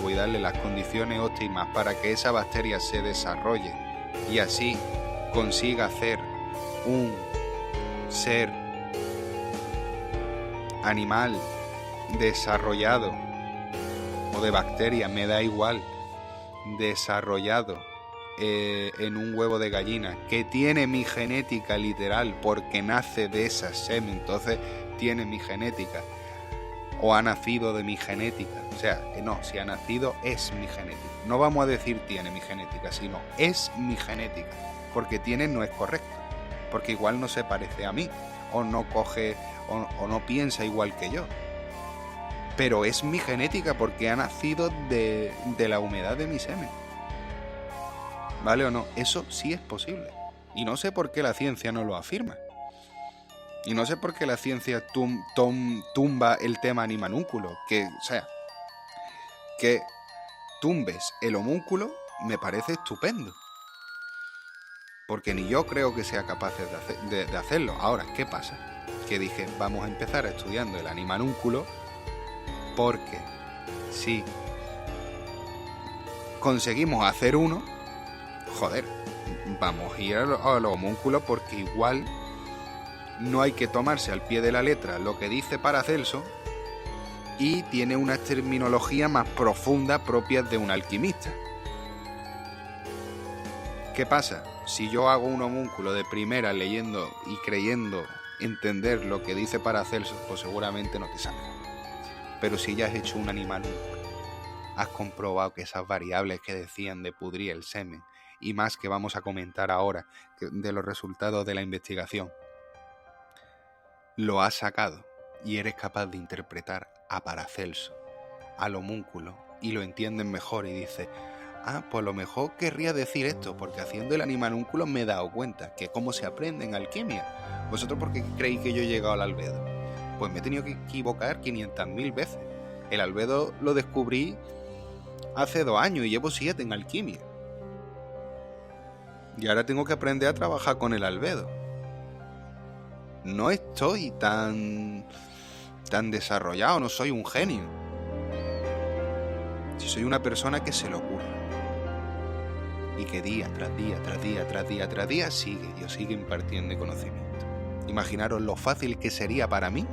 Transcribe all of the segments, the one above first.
huevo y darle las condiciones óptimas para que esa bacteria se desarrolle y así consiga hacer un ser animal desarrollado, o de bacteria, me da igual, desarrollado en un huevo de gallina, que tiene mi genética literal, porque nace de esa semen, entonces tiene mi genética, o ha nacido de mi genética, o sea, no, si ha nacido es mi genética, no vamos a decir tiene mi genética, sino es mi genética, porque tiene no es correcto, porque igual no se parece a mí, o no coge, o no piensa igual que yo, pero es mi genética porque ha nacido de la humedad de mi semen. ¿Vale o no? Eso sí es posible. Y no sé por qué la ciencia no lo afirma. Y no sé por qué la ciencia tumba el tema animanúnculo. Que tumbes el homúnculo me parece estupendo. Porque ni yo creo que sea capaz de hacerlo. Ahora, ¿qué pasa? Que dije, vamos a empezar estudiando el animanúnculo, porque si conseguimos hacer uno, joder, vamos a ir a los homúnculos, porque igual no hay que tomarse al pie de la letra lo que dice Paracelso y tiene una terminología más profunda propia de un alquimista. ¿Qué pasa? Si yo hago un homúnculo de primera leyendo y creyendo entender lo que dice Paracelso, pues seguramente no te salga. Pero si ya has hecho un animanúnculo, has comprobado que esas variables que decían de pudrir el semen y más que vamos a comentar ahora de los resultados de la investigación, lo has sacado y eres capaz de interpretar a Paracelso, al homúnculo, y lo entiendes mejor y dices, pues a lo mejor querría decir esto, porque haciendo el animanúnculo me he dado cuenta que cómo se aprende en alquimia. ¿Vosotros por qué creéis que yo he llegado al albedo? Pues me he tenido que equivocar 500.000 veces. El albedo lo descubrí hace 2 años y llevo 7 en alquimia. Y ahora tengo que aprender a trabajar con el albedo. No estoy tan desarrollado, no soy un genio. Si soy una persona que se le ocurre. Y que día tras día sigue impartiendo conocimiento. Imaginaros lo fácil que sería para mí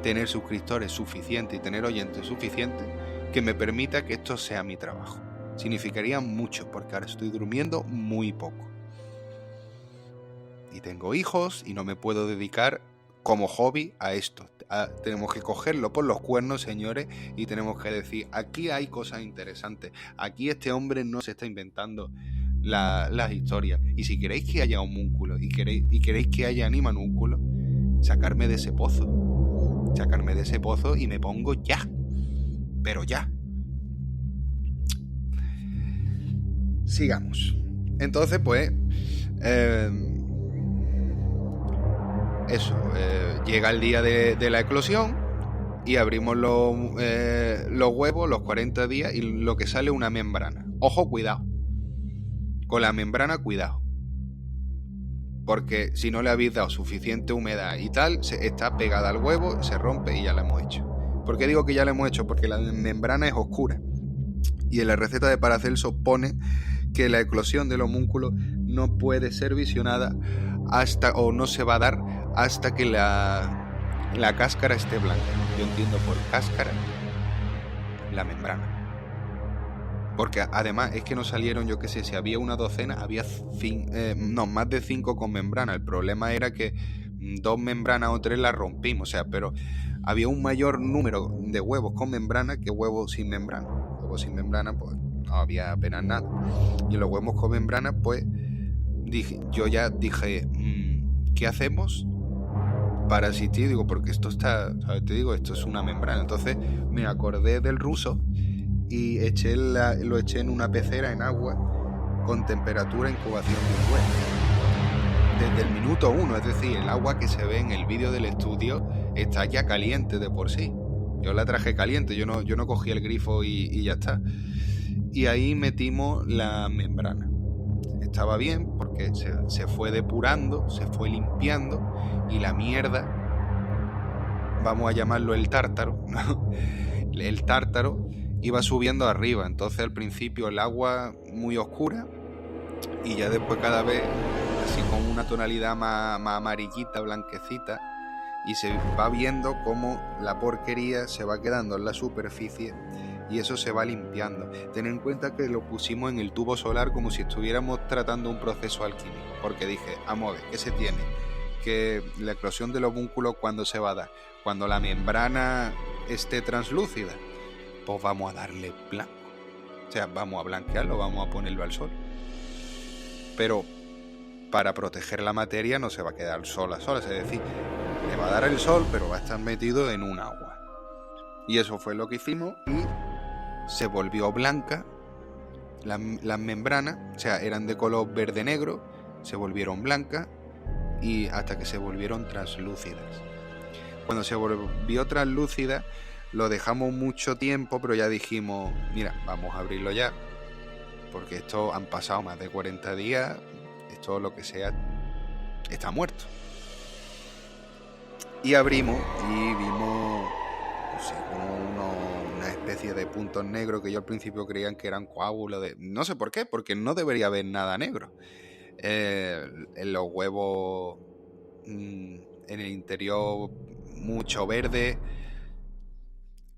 tener suscriptores suficientes y tener oyentes suficientes que me permita que esto sea mi trabajo. Significaría mucho, porque ahora estoy durmiendo muy poco. Y tengo hijos y no me puedo dedicar como hobby a esto. Tenemos que cogerlo por los cuernos, señores, y tenemos que decir, aquí hay cosas interesantes. Aquí este hombre no se está inventando las historias. Y si queréis que haya homúnculos y queréis que haya animanúnculos, sacarme de ese pozo. Sacarme de ese pozo y me pongo ya. Pero ya. Sigamos. Entonces, pues... llega el día de la eclosión y abrimos los huevos, los 40 días, y lo que sale es una membrana. Ojo, cuidado. Con la membrana, cuidado. Porque si no le habéis dado suficiente humedad y tal, está pegada al huevo, se rompe y ya la hemos hecho. ¿Por qué digo que ya la hemos hecho? Porque la membrana es oscura. Y en la receta de Paracelso pone que la eclosión del homúnculo no puede ser visionada o no se va a dar hasta que la cáscara esté blanca. Yo entiendo por cáscara la membrana. Porque además es que nos salieron, yo qué sé, si había una docena, había más de 5 con membrana. El problema era que 2 membranas o 3 las rompimos, o sea, pero había un mayor número de huevos con membrana que huevos sin membrana. Huevos sin membrana, pues no había apenas nada. Y en los huevos con membrana, pues yo ya dije, ¿qué hacemos para asistir? Digo, porque esto está, ¿sabes? Te digo, esto es una membrana. Entonces me acordé del ruso y lo eché en una pecera en agua con temperatura de incubación de un huevo. Desde el minuto 1, es decir, el agua que se ve en el vídeo del estudio está ya caliente de por sí. Yo la traje caliente, yo no cogí el grifo y ya está. Y ahí metimos la membrana. Estaba bien porque se fue depurando, se fue limpiando, y la mierda, vamos a llamarlo el tártaro, ¿no? El tártaro iba subiendo arriba. Entonces al principio el agua muy oscura y ya después cada vez así con una tonalidad más amarillita, blanquecita, y se va viendo cómo la porquería se va quedando en la superficie y eso se va limpiando. Ten en cuenta que lo pusimos en el tubo solar como si estuviéramos tratando un proceso alquímico, porque dije, vamos a ver, ¿qué se tiene? Que la eclosión del homúnculo, ¿cuándo se va a dar? Cuando la membrana esté translúcida, pues vamos a darle blanco. O sea, vamos a blanquearlo, vamos a ponerlo al sol. Pero para proteger la materia no se va a quedar sola, es decir, le va a dar el sol, pero va a estar metido en un agua. Y eso fue lo que hicimos y se volvió blanca. Las membranas, o sea, eran de color verde-negro, se volvieron blancas y hasta que se volvieron translúcidas. Cuando se volvió translúcida, lo dejamos mucho tiempo, pero ya dijimos, mira, vamos a abrirlo ya, porque esto han pasado más de 40 días, esto lo que sea, está muerto. Y abrimos y vimos, no sé, como una especie de puntos negros que yo al principio creían que eran coágulos de... No sé por qué, porque no debería haber nada negro. En los huevos, en el interior, mucho verde.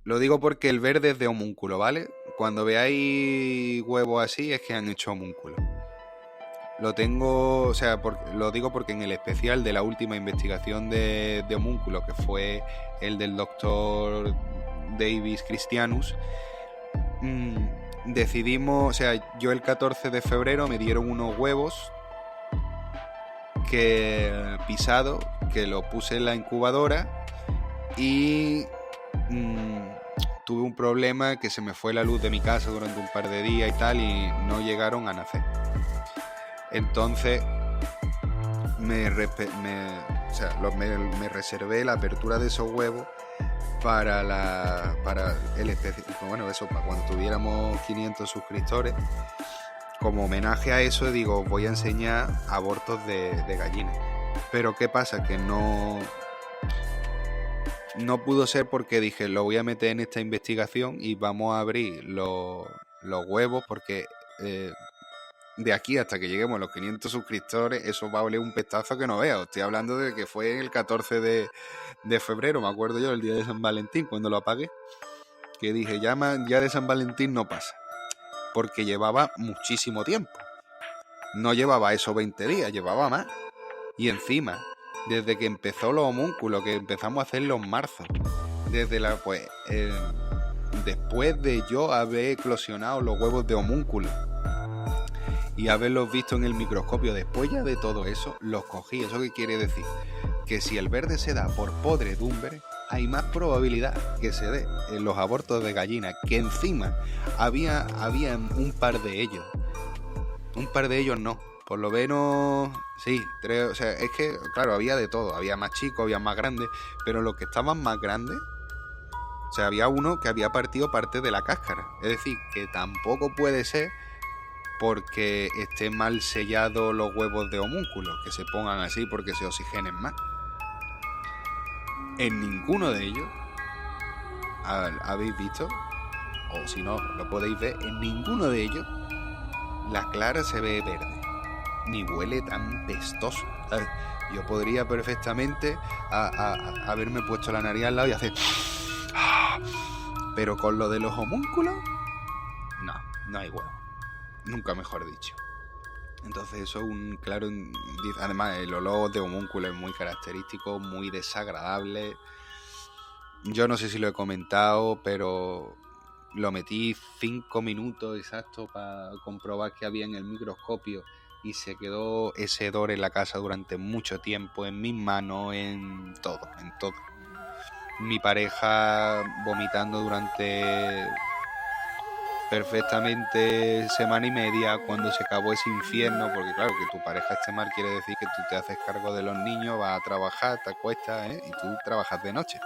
Lo digo porque el verde es de homúnculo, ¿vale? Cuando veáis huevos así es que han hecho homúnculo. Lo tengo, o sea, lo digo porque en el especial de la última investigación de homúnculo, que fue el del doctor Davis Christianus, decidimos, o sea, yo el 14 de febrero me dieron unos huevos que pisado, que lo puse en la incubadora y tuve un problema que se me fue la luz de mi casa durante un par de días y tal y no llegaron a nacer. Entonces me reservé la apertura de esos huevos para el especial, bueno, eso, para cuando tuviéramos 500 suscriptores. Como homenaje a eso, digo, voy a enseñar abortos de gallinas. Pero ¿qué pasa? Que no pudo ser porque dije, lo voy a meter en esta investigación y vamos a abrir los huevos porque... de aquí hasta que lleguemos a los 500 suscriptores, eso va a valer un pestazo que no veo. Estoy hablando de que fue el 14 de febrero, me acuerdo yo, el día de San Valentín, cuando lo apagué, que dije, ya de San Valentín no pasa, porque llevaba muchísimo tiempo. No llevaba esos 20 días, llevaba más. Y encima, desde que empezó los homúnculos, que empezamos a hacerlo en marzo, desde después de yo haber eclosionado los huevos de homúnculo, y haberlos visto en el microscopio después ya de todo eso, los cogí. ¿Eso qué quiere decir? Que si el verde se da por podredumbre, hay más probabilidad que se dé en los abortos de gallina, que encima había un par de ellos. Un par de ellos no, por lo menos sí, tres, o sea, es que claro, había de todo, había más chicos, había más grandes, pero los que estaban más grandes, o sea, había uno que había partido parte de la cáscara, es decir, que tampoco puede ser porque estén mal sellados los huevos de homúnculo, que se pongan así porque se oxigenen más. En ninguno de ellos, habéis visto, o si no, lo podéis ver, en ninguno de ellos la clara se ve verde, ni huele tan pestoso, ¿sabes? Yo podría perfectamente haberme puesto la nariz al lado y hacer... Pero con lo de los homúnculos, no hay huevo. Nunca mejor dicho. Entonces eso es un claro... Además el olor de homúnculo es muy característico, muy desagradable. Yo no sé si lo he comentado, pero lo metí 5 minutos exactos para comprobar qué había en el microscopio y se quedó ese hedor en la casa durante mucho tiempo, en mis manos, en todo. Mi pareja vomitando durante... perfectamente semana y media cuando se acabó ese infierno, porque claro, que tu pareja esté mal quiere decir que tú te haces cargo de los niños, vas a trabajar, te acuestas, y tú trabajas de noche.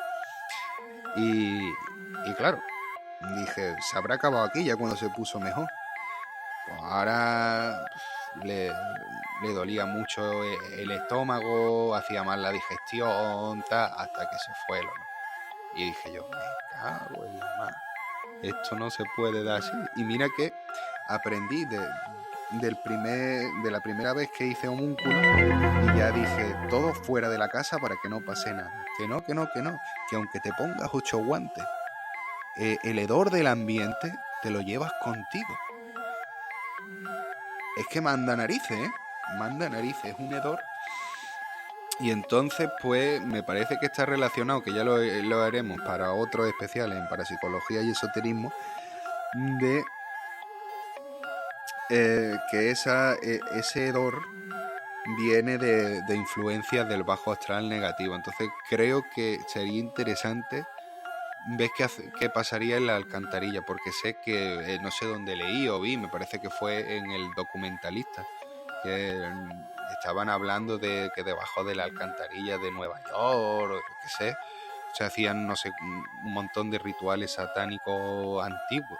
Y claro, dije, se habrá acabado aquí ya cuando se puso mejor. Pues ahora le dolía mucho el estómago, hacía mal la digestión, hasta que se fue el olor. Y dije yo, me cago en la mano. esto no se puede dar así. Y mira que aprendí de la primera vez que hice homúnculo y ya dije, todo fuera de la casa para que no pase nada. Que no, que aunque te pongas 8 guantes, el hedor del ambiente te lo llevas contigo. Es que manda narices, ¿eh? Manda narices, es un hedor. Y entonces, pues, me parece que está relacionado, que ya lo haremos para otros especiales en parapsicología y esoterismo, de que ese hedor viene de influencias del bajo astral negativo. Entonces, creo que sería interesante ver qué pasaría en la alcantarilla, porque sé que, no sé dónde leí o vi, me parece que fue en el Documentalista, que estaban hablando de que debajo de la alcantarilla de Nueva York, o yo qué sé, se hacían, no sé, un montón de rituales satánicos antiguos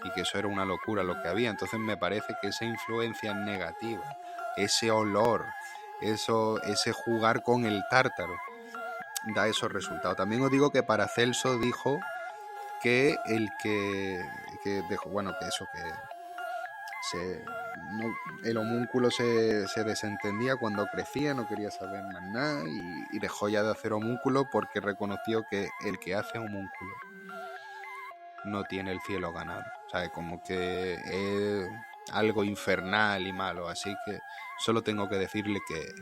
y que eso era una locura lo que había. Entonces me parece que esa influencia negativa, ese olor, ese jugar con el tártaro, da esos resultados. También os digo que Paracelso dijo que dejó, bueno, que eso, que el homúnculo se desentendía cuando crecía, no quería saber más nada y dejó ya de hacer homúnculo porque reconoció que el que hace homúnculo no tiene el cielo ganado. O sea, como que es algo infernal y malo. Así que solo tengo que decirle que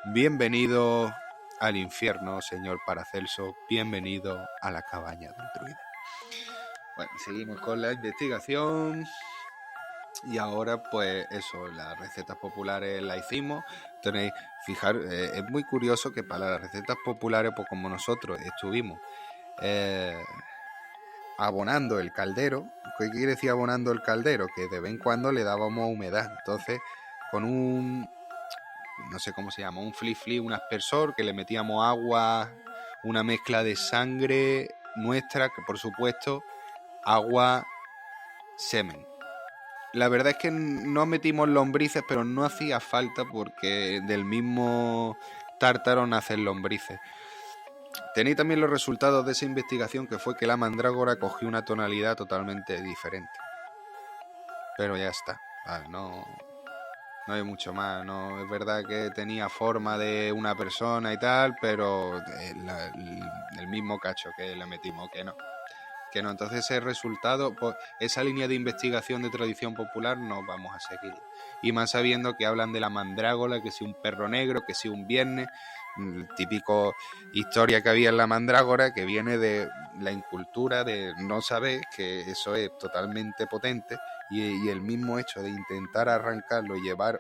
bienvenido al infierno, señor Paracelso. Bienvenido a la cabaña del druida. Bueno, seguimos con la investigación. Y ahora, pues eso, las recetas populares las hicimos. Tenéis, fijar, es muy curioso que para las recetas populares, pues como nosotros estuvimos abonando el caldero. ¿Qué quiere decir abonando el caldero? Que de vez en cuando le dábamos humedad. Entonces, con no sé cómo se llama, un flip, un aspersor, que le metíamos agua, una mezcla de sangre nuestra, que por supuesto, agua, semen. La verdad es que no metimos lombrices, pero no hacía falta porque del mismo tártaro nacen lombrices. Tenéis también los resultados de esa investigación, que fue que la mandrágora cogió una tonalidad totalmente diferente. Pero ya está, vale, no hay mucho más. No es verdad que tenía forma de una persona y tal, pero el mismo cacho que le metimos, que no. Entonces ese resultado, pues, esa línea de investigación de tradición popular no vamos a seguir. Y más sabiendo que hablan de la mandrágora, que si un perro negro, que si un viernes, típico historia que había en la mandrágora, que viene de la incultura de no saber que eso es totalmente potente, y el mismo hecho de intentar arrancarlo y llevar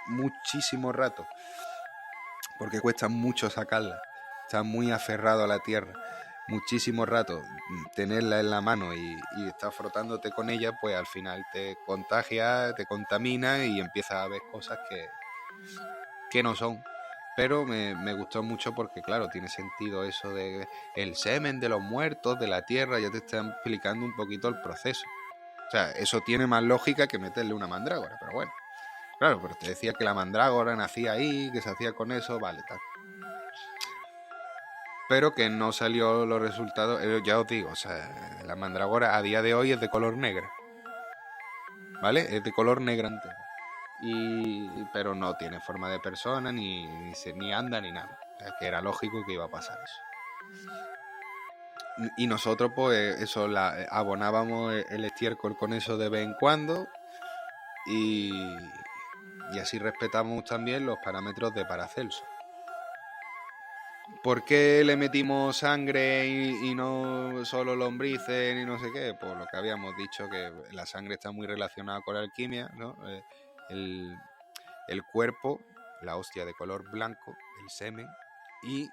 muchísimo rato, porque cuesta mucho sacarla, está muy aferrado a la tierra, muchísimo rato tenerla en la mano y estar frotándote con ella, pues al final te contagia, te contamina y empiezas a ver cosas que no son. Pero me gustó mucho porque, claro, tiene sentido eso de el semen de los muertos, de la tierra, ya te están explicando un poquito el proceso. O sea, eso tiene más lógica que meterle una mandrágora, pero bueno. Claro, pero te decía que la mandrágora nacía ahí, que se hacía con eso, vale, tal. Pero que no salió los resultados, ya os digo, o sea, la mandrágora a día de hoy es de color negra, ¿vale? Es de color negra entera. Pero no tiene forma de persona, ni anda, ni nada. O sea, que era lógico que iba a pasar eso. Y nosotros, pues, eso, abonábamos el estiércol con eso de vez en cuando y así respetamos también los parámetros de Paracelso. ¿Por qué le metimos sangre y no solo lombrices ni no sé qué? Pues lo que habíamos dicho, que la sangre está muy relacionada con la alquimia, ¿no? El cuerpo, la hostia de color blanco, el semen, y